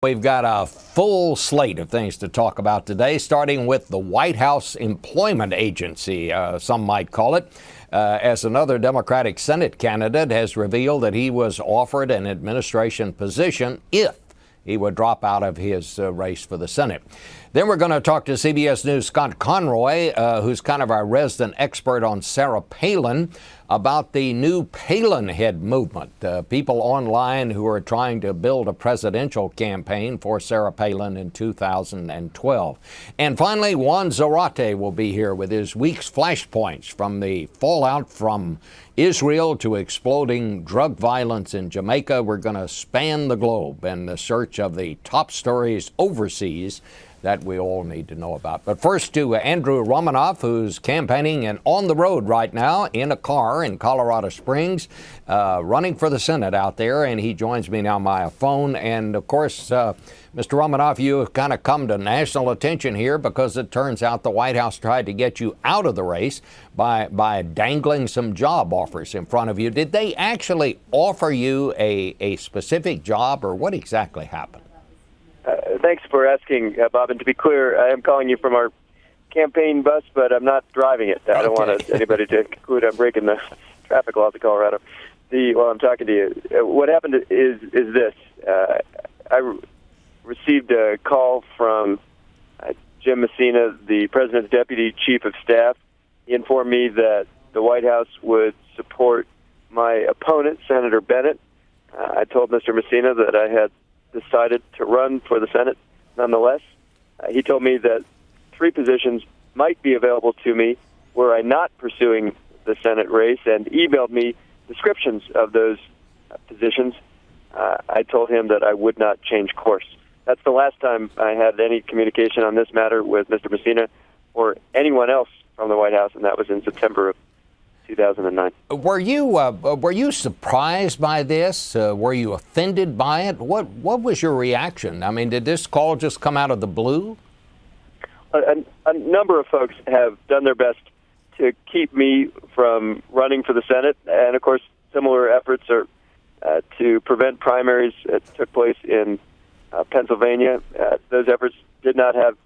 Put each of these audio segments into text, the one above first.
We've got a full slate of things to talk about today, starting with the White House Employment Agency, some might call it, as another Democratic Senate candidate has revealed that he was offered an administration position if he would drop out of his race for the Senate. Then we're going to talk to CBS News' Scott Conroy, who's kind of our resident expert on Sarah Palin, about the new Palin head movement, people online who are trying to build a presidential campaign for Sarah Palin in 2012. And finally, Juan Zarate will be here with his week's flashpoints from the fallout from Israel to exploding drug violence in Jamaica. We're going to span the globe in the search of the top stories overseas that we all need to know about. But first to Andrew Romanoff, who's campaigning and on the road right now in a car in Colorado Springs, running for the Senate out there, and he joins me now by phone. And of course, Mr. Romanoff, you have kind of come to national attention here because it turns out the White House tried to get you out of the race by dangling some job offers in front of you. Did they actually offer you a specific job, or what exactly happened? Thanks for asking, Bob. And to be clear, I am calling you from our campaign bus, but I'm not driving it. I don't want anybody to conclude I'm breaking the traffic laws of Colorado while I'm talking to you. What happened is this. I received a call from Jim Messina, the President's Deputy Chief of Staff. He informed me that the White House would support my opponent, Senator Bennett. I told Mr. Messina that I had decided to run for the Senate nonetheless. He told me that 3 positions might be available to me were I not pursuing the Senate race, and emailed me descriptions of those positions. I told him that I would not change course. That's the last time I had any communication on this matter with Mr. Messina or anyone else from the White House, and that was in September of 2009. Were you surprised by this? Were you offended by it? What was your reaction? I mean, did this call just come out of the blue? A number of folks have done their best to keep me from running for the Senate, and of course, similar efforts are to prevent primaries that took place in Pennsylvania. Those efforts did not have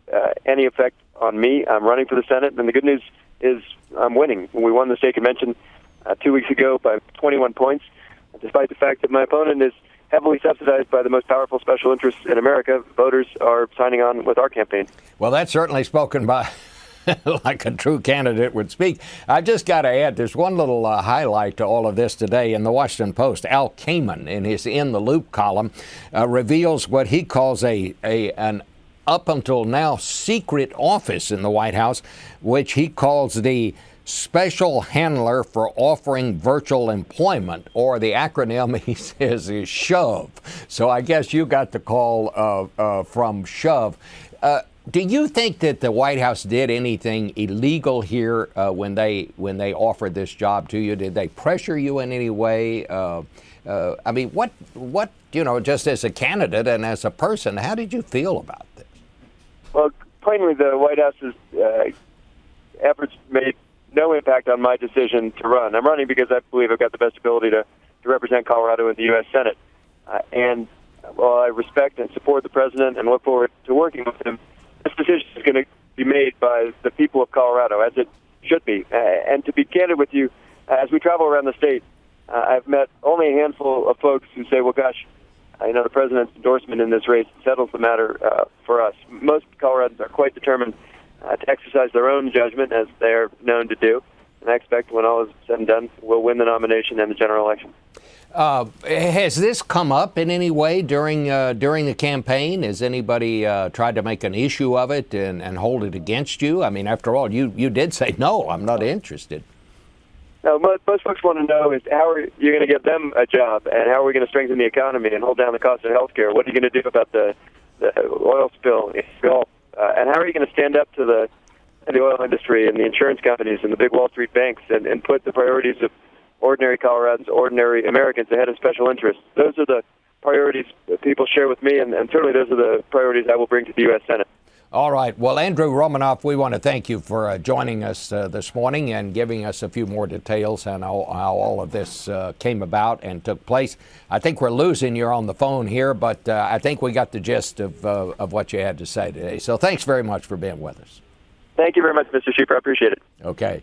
any effect on me. I'm running for the Senate, and the good news is I'm winning. We won the state convention 2 weeks ago by 21 points, despite the fact that my opponent is heavily subsidized by the most powerful special interests in America. Voters are signing on with our campaign. Well, that's certainly spoken by like a true candidate would speak. I've just got to add, there's one little highlight to all of this today in the Washington Post. Al Kamen, in his In the Loop column, reveals what he calls an up until now secret office in the White House, which he calls the Special Handler for Offering Virtual Employment, or the acronym he says is SHOVE. So I guess you got the call from SHOVE. Do you think that the White House did anything illegal here when they offered this job to you? Did they pressure you in any way? I mean, what just as a candidate and as a person, how did you feel about this? Well, plainly, the White House's efforts made no impact on my decision to run. I'm running because I believe I've got the best ability to represent Colorado in the U.S. Senate. And while I respect and support the president and look forward to working with him, this decision is going to be made by the people of Colorado, as it should be. And to be candid with you, as we travel around the state, I've met only a handful of folks who say, well, gosh, the president's endorsement in this race settles the matter for us. Most Coloradans are quite determined to exercise their own judgment, as they're known to do. And I expect when all is said and done, we'll win the nomination and the general election. Has this come up in any way during the campaign? Has anybody tried to make an issue of it and hold it against you? I mean, after all, you did say, no, I'm not interested. Now, most folks want to know is how are you going to get them a job, and how are we going to strengthen the economy and hold down the cost of health care? What are you going to do about the oil spill in the Gulf? And how are you going to stand up to the oil industry and the insurance companies and the big Wall Street banks and put the priorities of ordinary Coloradans, ordinary Americans ahead of special interests? Those are the priorities that people share with me, and certainly those are the priorities I will bring to the U.S. Senate. All right. Well, Andrew Romanoff, we want to thank you for joining us this morning and giving us a few more details on how all of this came about and took place. I think we're losing you on the phone here, but I think we got the gist of what you had to say today. So thanks very much for being with us. Thank you very much, Mr. Schieffer. I appreciate it. Okay.